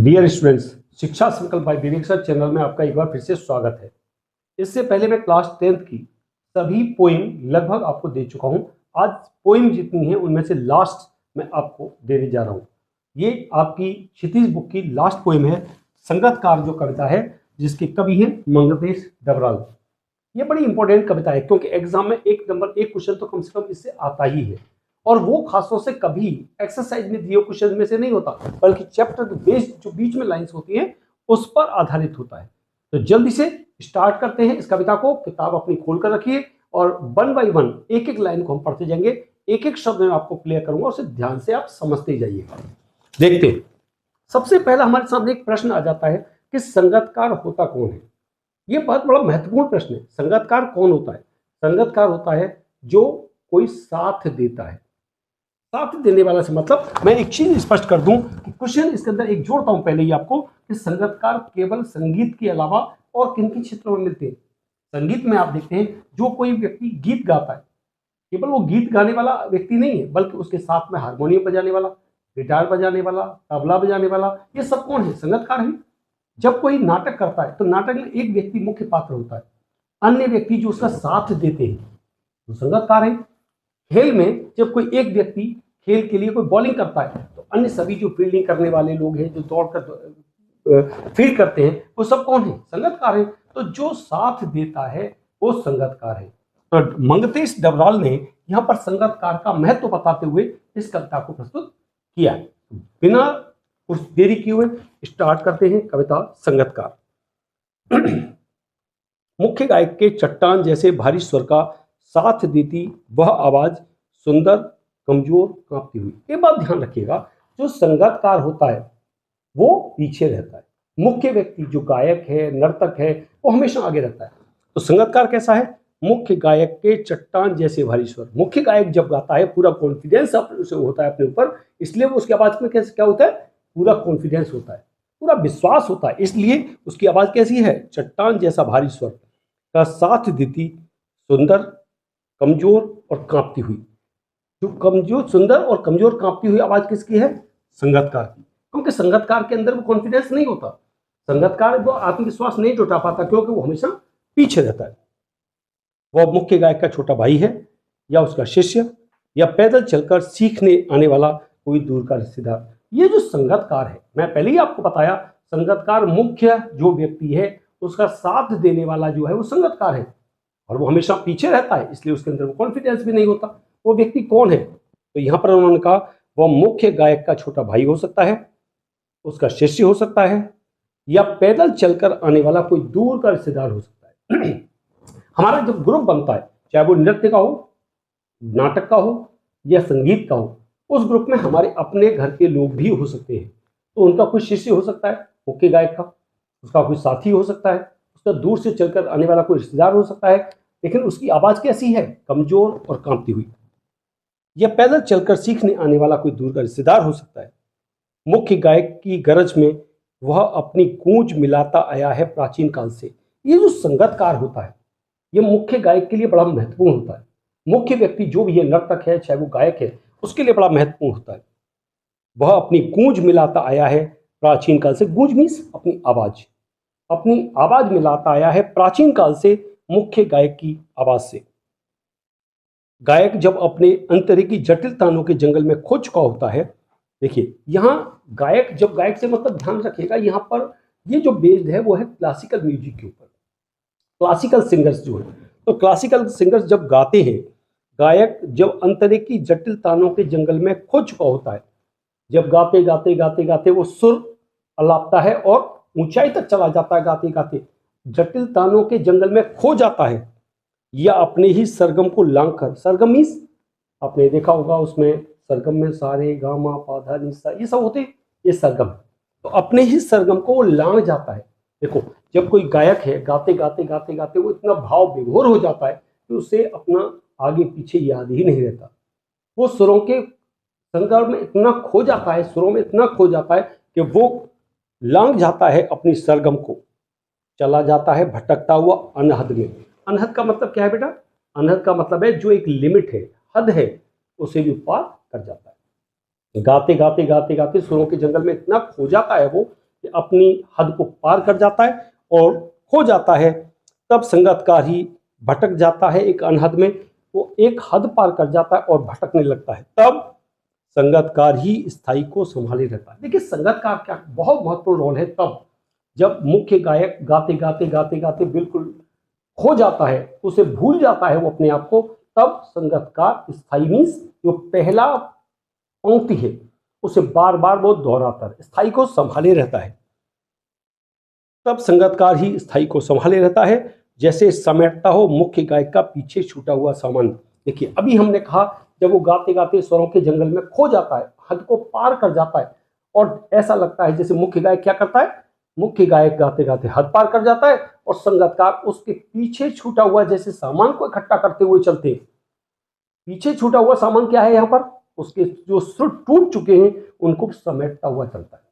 Dear students, शिक्षा संकल्प bye विवेक sir channel में आपका एक बार फिर से स्वागत है। इससे पहले मैं क्लास 10th की सभी पोइम लगभग आपको दे चुका हूं। आज पोइम जितनी है उनमें से लास्ट मैं आपको देने जा रहा हूं। ये आपकी क्षितिज बुक की लास्ट पोइम है, संगतकार जो कविता है, जिसके कवि हैं मंगतेश डबराल। ये बड़ी इंपॉर्टेंट कविता है क्योंकि एग्जाम में एक नंबर एक क्वेश्चन तो कम से कम इससे आता ही है, और वो खासतौर से कभी एक्सरसाइज में दिए क्वेश्चन में से नहीं होता, बल्कि चैप्टर बेस्ड जो बीच में लाइंस होती हैं उस पर आधारित होता है। तो जल्दी से स्टार्ट करते हैं इस कविता को। किताब अपनी खोल कर रखिए और वन बाय वन एक एक लाइन को हम पढ़ते जाएंगे, एक एक शब्द में आपको क्लियर करूंगा, उसे ध्यान से आप समझते जाइएगा। देखते हैं, सबसे पहला हमारे सामने एक प्रश्न आ जाता है कि संगतकार होता कौन है। ये बहुत बड़ा महत्वपूर्ण प्रश्न है। संगतकार कौन होता है? संगतकार होता है जो कोई साथ देता है। साथ देने वाला से मतलब, मैं एक चीज स्पष्ट कर दूं कि क्वेश्चन इसके अंदर एक जोड़ता हूं पहले ही आपको, कि संगतकार केवल संगीत के अलावा और किन किन क्षेत्रों में मिलते हैं। संगीत में आप देखते हैं जो कोई व्यक्ति गीत गाता है, केवल वो गीत गाने वाला व्यक्ति नहीं है, बल्कि उसके साथ में हारमोनियम बजाने वाला, गिटार बजाने वाला, तबला बजाने वाला, ये सब कौन है? संगतकार है। जब कोई नाटक करता है तो नाटक में एक व्यक्ति मुख्य पात्र होता है, अन्य व्यक्ति जो उसका साथ देते हैं वो संगतकार है। खेल में जब कोई एक व्यक्ति खेल के लिए कोई बॉलिंग करता है तो अन्य सभी जो फील्डिंग करने वाले लोग हैं, जो दौड़कर फील्ड करते हैं, वो सब कौन है? संगतकार है। तो जो साथ देता है वो संगतकार है। तो मंगतेश डबराल ने यहाँ पर संगतकार का महत्व बताते हुए इस कविता को प्रस्तुत किया। बिना कुछ देरी किए हुए स्टार्ट करते हैं कविता संगतकार। मुख्य गायक के चट्टान जैसे भारी स्वर का साथ देती वह आवाज सुंदर, कमजोर, कांपती हुई। ये बात ध्यान रखिएगा, जो संगतकार होता है वो पीछे रहता है। मुख्य व्यक्ति जो गायक है, नर्तक है, वो हमेशा आगे रहता है। तो संगतकार कैसा है? मुख्य गायक के चट्टान जैसे भारी स्वर। मुख्य गायक जब गाता है पूरा कॉन्फिडेंस होता है अपने ऊपर, इसलिए वो उसकी आवाज में कैसे क्या होता है? पूरा कॉन्फिडेंस होता है, पूरा विश्वास होता है, इसलिए उसकी आवाज कैसी है? चट्टान जैसा भारी स्वर का साथ देती सुंदर, कमजोर और कांपती हुई। जो कमजोर, सुंदर और कमजोर कांपती हुई आवाज किसकी है? संगतकार की। क्योंकि संगतकार के अंदर वो कॉन्फिडेंस नहीं होता, संगतकार वो आत्मविश्वास नहीं जुटा पाता, क्योंकि वो हमेशा पीछे रहता है। वह मुख्य गायक का छोटा भाई है, या उसका शिष्य, या पैदल चलकर सीखने आने वाला कोई दूर का रिश्तेदार। ये जो संगतकार है, मैं पहले ही आपको बताया, संगतकार मुख्य जो व्यक्ति है उसका साथ देने वाला जो है वो संगतकार है, और वो हमेशा पीछे रहता है, इसलिए उसके अंदर वो कॉन्फिडेंस भी नहीं होता। वो व्यक्ति कौन है? तो यहां पर उन्होंने कहा वह मुख्य गायक का छोटा भाई हो सकता है, उसका शिष्य हो सकता है, या पैदल चलकर आने वाला कोई दूर का रिश्तेदार हो सकता है। हमारा जब ग्रुप बनता है, चाहे वो नृत्य का हो, नाटक का हो, या संगीत का हो, उस ग्रुप में हमारे अपने घर के लोग भी हो सकते हैं। तो उनका कोई शिष्य हो सकता है मुख्य गायक का, उसका कोई साथी हो सकता है, उसका दूर से चलकर आने वाला कोई रिश्तेदार हो सकता है, लेकिन उसकी आवाज कैसी है? कमजोर और कांपती हुई। या पैदल चलकर सीखने आने वाला कोई दूर का रिश्तेदार हो सकता है। मुख्य गायक की गरज में वह अपनी गूंज मिलाता आया है प्राचीन काल से। ये जो संगतकार होता है ये मुख्य गायक के लिए बड़ा महत्वपूर्ण होता है। मुख्य व्यक्ति जो भी है, नर्तक है चाहे वो गायक है, उसके लिए बड़ा महत्वपूर्ण होता है। वह अपनी गूंज मिलाता आया है प्राचीन काल से। गूंज मीन्स अपनी आवाज मिलाता आया है प्राचीन काल से मुख्य गायक की आवाज से। गायक जब अपने अंतरिकी जटिल तानों के जंगल में खो चुका होता है, देखिए यहां गायक, जब गायक से मतलब ध्यान रखिएगा, यहां पर ये जो बेस्ड है वो है क्लासिकल म्यूजिक के ऊपर। क्लासिकल सिंगर्स जो है, तो क्लासिकल सिंगर्स जब गाते हैं, गायक जब अंतरिकी जटिल तानों के जंगल में खो चुका होता है, जब गाते गाते गाते गाते वो सुर अलापता है और ऊंचाई तक चला जाता है, गाते गाते जटिल तानों के जंगल में खो जाता है, या अपने ही सरगम को लांघ कर, सरगम मीन्स आपने देखा होगा उसमें सरगम में सारे गामा पाधा निसा ये सब होते हैं, ये सरगम। तो अपने ही सरगम को वो लांघ जाता है। देखो जब कोई गायक है गाते गाते गाते गाते वो इतना भाव विभोर हो जाता है कि उसे अपना आगे पीछे याद ही नहीं रहता। वो सुरों के संदर्भ में इतना खो जाता है, सुरों में इतना खो जाता है कि वो लांघ जाता है अपनी सरगम को, चला जाता है भटकता हुआ अनहद में। अनहद का मतलब क्या है बेटा? अनहद का मतलब है जो एक लिमिट है, हद है, उसे भी पार कर जाता है। गाते गाते गाते गाते सुरों के जंगल में इतना खो जाता है वो कि अपनी हद को पार कर जाता है और खो जाता है, तब संगतकार ही भटक जाता है एक अनहद में। वो एक हद पार कर जाता है और भटकने लगता है, तब संगतकार ही स्थाई को संभाले रहता है। देखिए संगतकार क्या बहुत महत्वपूर्ण रोल है, तब जब मुख्य गायक गाते गाते गाते गाते बिल्कुल खो जाता है, उसे भूल जाता है वो अपने आप को, तब संगतकार स्थाई मीन्स जो पहला पंक्ति है उसे बार बार वो दोहराता है, स्थाई को संभाले रहता है। तब संगतकार ही स्थाई को संभाले रहता है, जैसे समेटता हो मुख्य गायक का पीछे छूटा हुआ सामान। देखिए अभी हमने कहा जब वो गाते गाते स्वरों के जंगल में खो जाता है, हद को पार कर जाता है और ऐसा लगता है जैसे मुख्य गायक क्या करता है, मुख्य गायक गाते गाते हद पार कर जाता है और संगतकार उसके पीछे छूटा हुआ जैसे सामान को इकट्ठा करते हुए चलते हैं। पीछे छूटा हुआ सामान क्या है, यहाँ पर उसके जो सुर टूट चुके हैं उनको समेटता हुआ चलता है।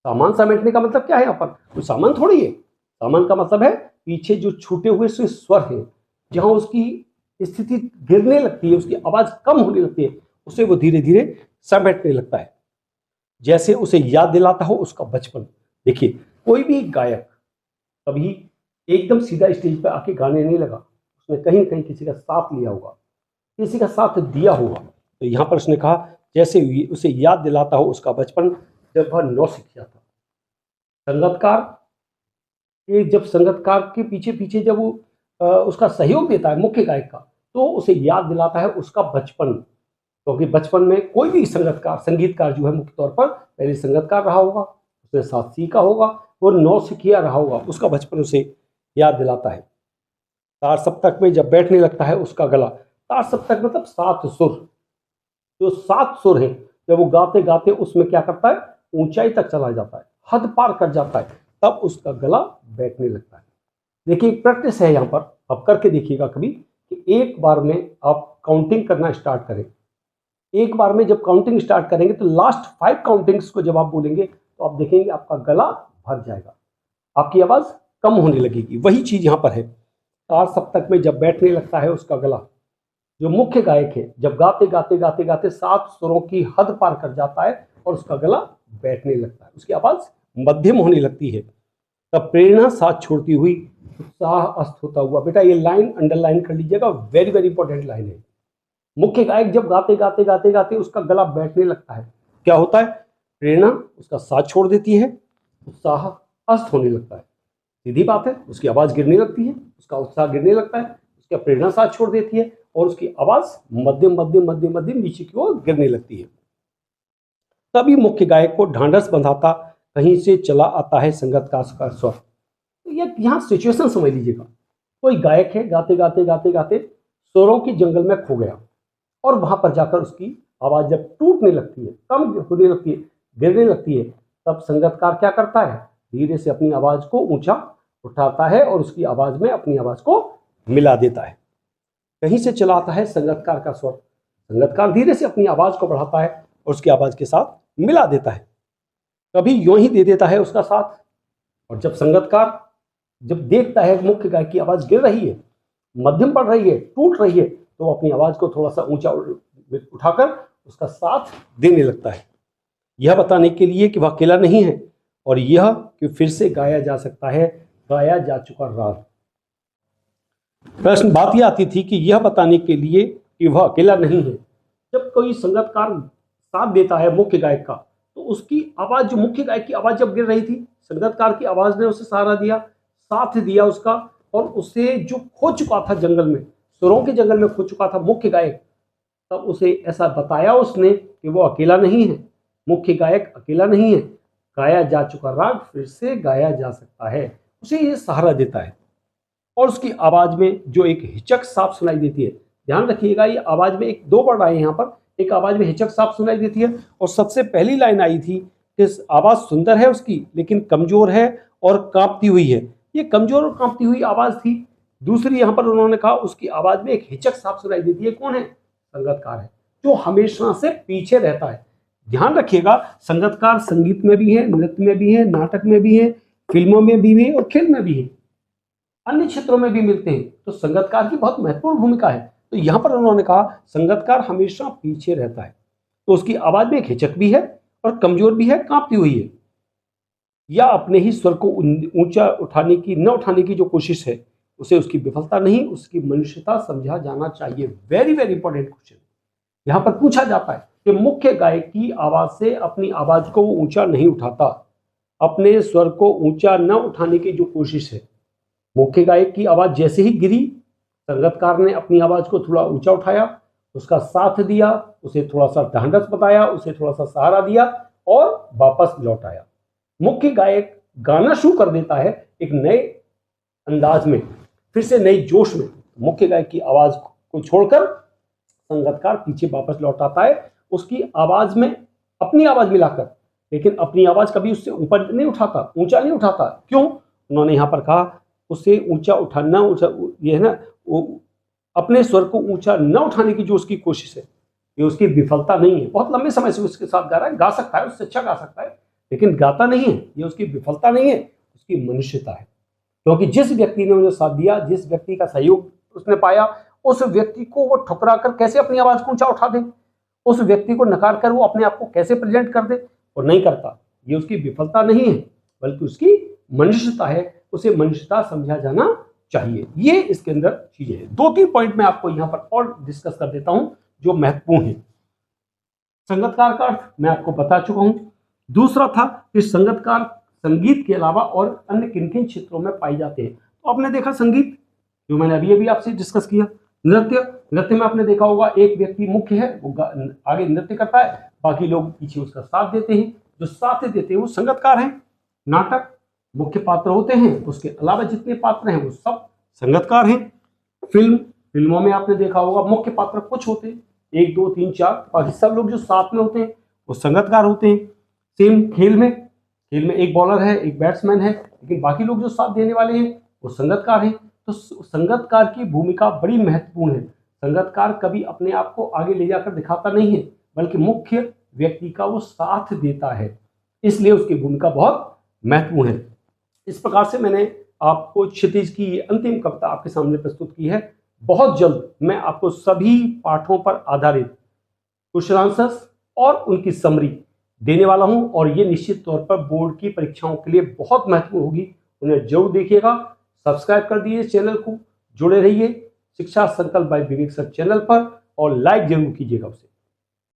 सामान समेटने का मतलब क्या है, यहाँ पर कोई सामान थोड़ी है, सामान का मतलब है पीछे जो छूटे हुए स्वर हैं, जहां उसकी स्थिति गिरने लगती है, उसकी आवाज कम होने लगती है, उसे वो धीरे धीरे समेटने लगता है, जैसे उसे याद दिलाता हो उसका बचपन। देखिए कोई भी गायक कभी एकदम सीधा स्टेज पर आके गाने नहीं लगा, उसने कहीं न कहीं किसी का साथ लिया होगा, किसी का साथ दिया होगा। तो यहाँ पर उसने कहा जैसे उसे याद दिलाता हो उसका बचपन जब वह नौसिखिया था। संगतकार जब संगतकार के पीछे पीछे जब वो उसका सहयोग देता है मुख्य गायक का, तो उसे याद दिलाता है उसका बचपन, क्योंकि बचपन में कोई भी संगीतकार जो है मुख्य तौर पर पहले संगतकार रहा होगा, उसने साथ सीखा होगा, वो नौसिखिया रहा होगा, उसका बचपन उसे याद दिलाता है। तार सप्तक में जब बैठने लगता है उसका गला, तार सप्तक मतलब 7 सुर, जो 7 सुर हैं, जब वो गाते गाते उसमें क्या करता है, ऊंचाई तक चला जाता है, हद पार कर जाता है, तब उसका गला बैठने लगता है। देखिए एक प्रैक्टिस है यहाँ पर, आप करके देखिएगा कभी कि एक बार में आप काउंटिंग करना स्टार्ट करें। एक बार में जब काउंटिंग स्टार्ट करेंगे तो लास्ट 5 काउंटिंग्स को जब आप बोलेंगे तो आप देखेंगे आपका गला भर जाएगा, आपकी आवाज कम होने लगेगी। वही चीज यहाँ पर है, तार सप्तक में जब बैठने लगता है उसका गला, जो मुख्य गायक है जब गाते गाते गाते गाते 7 सुरों की हद पार कर जाता है और उसका गला बैठने लगता है, उसकी आवाज मध्यम होने लगती है, तब प्रेरणा साथ छोड़ती हुई उत्साह अस्त होता हुआ। बेटा ये लाइन अंडरलाइन कर लीजिएगा, वेरी वेरी इंपॉर्टेंट लाइन है। मुख्य गायक जब गाते गाते गाते गाते उसका गला बैठने लगता है, क्या होता है, प्रेरणा उसका साथ छोड़ देती है, उत्साह अस्त होने लगता है, सीधी बात है, उसकी आवाज गिरने लगती है, उसका उत्साह गिरने लगता है, उसकी प्रेरणा साथ छोड़ देती है और उसकी आवाज मध्यम मध्यम मध्यम मध्यम नीचे की ओर गिरने लगती है। तभी मुख्य गायक को ढांढस बंधाता कहीं से चला आता है संगतकार का स्वर। तो ये यहाँ सिचुएशन समझ लीजिएगा, कोई गायक है गाते गाते गाते गाते स्वरों के जंगल में खो गया और वहां पर जाकर उसकी आवाज जब टूटने लगती है, कम होने लगती है, गिरने लगती है, तब संगतकार क्या करता है, धीरे से अपनी आवाज को ऊंचा उठाता है और उसकी आवाज में अपनी आवाज को मिला देता है। कहीं से चला आता है संगतकार का स्वर, संगतकार धीरे से अपनी आवाज को बढ़ाता है और उसकी आवाज के साथ मिला देता है, कभी यूं ही दे देता है उसका साथ। और जब संगतकार जब देखता है मुख्य गायक की आवाज गिर रही है, मध्यम पड़ रही है, टूट रही है, तो वो अपनी आवाज को थोड़ा सा ऊंचा उठाकर उसका साथ देने लगता है, यह बताने के लिए कि वह अकेला नहीं है और यह कि फिर से गाया जा सकता है गाया जा चुका राग। प्रश्न बात यह आती थी कि यह बताने के लिए कि वह अकेला नहीं है, जब कोई संगतकार साथ देता है मुख्य गायक का, तो उसकी आवाज, जो मुख्य गायक की आवाज जब गिर रही थी, संगतकार की आवाज ने उसे सहारा दिया, साथ दिया उसका, और उसे जो खो चुका था जंगल में, सुरों के जंगल में खो चुका था मुख्य गायक, तब उसे ऐसा बताया उसने कि वो अकेला नहीं है, मुख्य गायक अकेला नहीं है, गाया जा चुका राग फिर से गाया जा सकता है, उसे ये सहारा देता है। और उसकी आवाज में जो एक हिचक साफ सुनाई देती है, ध्यान रखिएगा ये आवाज में एक 2 वर्ड आए यहाँ पर, एक आवाज में हिचक साफ सुनाई देती है और सबसे पहली लाइन आई थी कि आवाज सुंदर है उसकी लेकिन कमजोर है और कांपती हुई है, ये कमजोर और कांपती हुई आवाज थी। दूसरी यहाँ पर उन्होंने कहा उसकी आवाज में एक हिचक साफ सुनाई देती है, कौन है, संगतकार है, जो हमेशा से पीछे रहता है। ध्यान रखिएगा संगतकार संगीत में भी है, नृत्य में भी है, नाटक में भी है, फिल्मों में भी है और खेल में भी है, अन्य क्षेत्रों में भी मिलते हैं, तो संगतकार की बहुत महत्वपूर्ण भूमिका है। तो यहां पर उन्होंने कहा संगतकार हमेशा पीछे रहता है, तो उसकी आवाज में एक हिचक भी है और कमजोर भी है, कांपती हुई है। या अपने ही स्वर को ऊंचा उठाने की न उठाने की जो कोशिश है, उसे उसकी विफलता नहीं, उसकी मनुष्यता समझा जाना चाहिए। वेरी वेरी इंपॉर्टेंट क्वेश्चन यहाँ पर पूछा जाता है कि मुख्य गायक की आवाज से अपनी आवाज को वो ऊंचा नहीं उठाता, अपने स्वर को ऊंचा न उठाने की जो कोशिश है। मुख्य गायक की आवाज जैसे ही गिरी, संगीतकार ने अपनी आवाज को थोड़ा ऊंचा उठाया, उसका साथ दिया, उसे थोड़ा सा ढांढस बताया, उसे थोड़ा सा सहारा दिया और वापस लौट आया। मुख्य गायक गाना शुरू कर देता है एक नए अंदाज में, फिर से नए जोश में। मुख्य गायक की आवाज को छोड़कर संगीतकार पीछे वापस लौट आता है, उसकी आवाज में अपनी आवाज मिलाकर, लेकिन अपनी आवाज कभी उससे ऊपर नहीं उठाता, ऊंचा नहीं उठाता। क्यों? उन्होंने यहाँ पर कहा उसे ऊंचा उठाना, ये है ना, अपने स्वर को ऊंचा न उठाने की जो उसकी कोशिश है, ये उसकी विफलता नहीं है। बहुत लंबे समय से उसके साथ गा रहा है, गा सकता है, उससे अच्छा गा सकता है, लेकिन गाता नहीं है। ये उसकी विफलता नहीं है, उसकी मनुष्यता है। क्योंकि जिस व्यक्ति ने उन्हें साथ दिया, जिस व्यक्ति का सहयोग उसने पाया, उस व्यक्ति को वो ठुकरा कर कैसे अपनी आवाज को ऊंचा उठा दे, उस व्यक्ति को नकार कर वो अपने आप को कैसे प्रेजेंट कर दे, और नहीं करता। ये उसकी विफलता नहीं है, बल्कि उसकी मनुष्यता है। उसे मनुष्यता समझा जाना चाहिए। ये इसके अंदर चीजें हैं। 2-3 पॉइंट मैं आपको यहाँ पर और डिस्कस कर देता हूं जो महत्वपूर्ण है। संगीतकार का अर्थ मैं आपको बता चुका हूं। दूसरा था कि संगीतकार संगीत के अलावा और अन्य किन किन क्षेत्रों में पाए जाते हैं। तो आपने देखा संगीत, जो मैंने अभी अभी आपसे डिस्कस किया। नृत्य में आपने देखा होगा एक व्यक्ति मुख्य है, वो आगे नृत्य करता है, बाकी लोग पीछे उसका साथ देते हैं। जो साथ देते हैं वो संगीतकार हैं। नाटक मुख्य पात्र होते हैं, उसके अलावा जितने पात्र हैं वो सब संगीतकार हैं। फिल्मों में आपने देखा होगा मुख्य पात्र कुछ होते हैं, 1 2 3 4, बाकी सब लोग जो साथ में होते हैं वो संगीतकार होते हैं। सेम खेल में एक बॉलर है, एक बैट्समैन है, लेकिन बाकी लोग जो साथ देने वाले हैं वो संगीतकार हैं। तो संगीतकार की भूमिका बड़ी महत्वपूर्ण है। संगीतकार कभी अपने आप को आगे ले जाकर दिखाता नहीं है, बल्कि मुख्य व्यक्ति का वो साथ देता है, इसलिए उसकी भूमिका बहुत महत्वपूर्ण है। इस प्रकार से मैंने आपको क्षितिज की अंतिम कविता आपके सामने प्रस्तुत की है। बहुत जल्द मैं आपको सभी पाठों पर आधारित क्वेश्चन आंसर्स और उनकी समरी देने वाला हूं, और ये निश्चित तौर पर बोर्ड की परीक्षाओं के लिए बहुत महत्वपूर्ण होगी। उन्हें जरूर देखिएगा। सब्सक्राइब कर दीजिए चैनल को, जुड़े रहिए शिक्षा संकल्प बाय विवेक सर चैनल पर, और लाइक जरूर कीजिएगा उसे।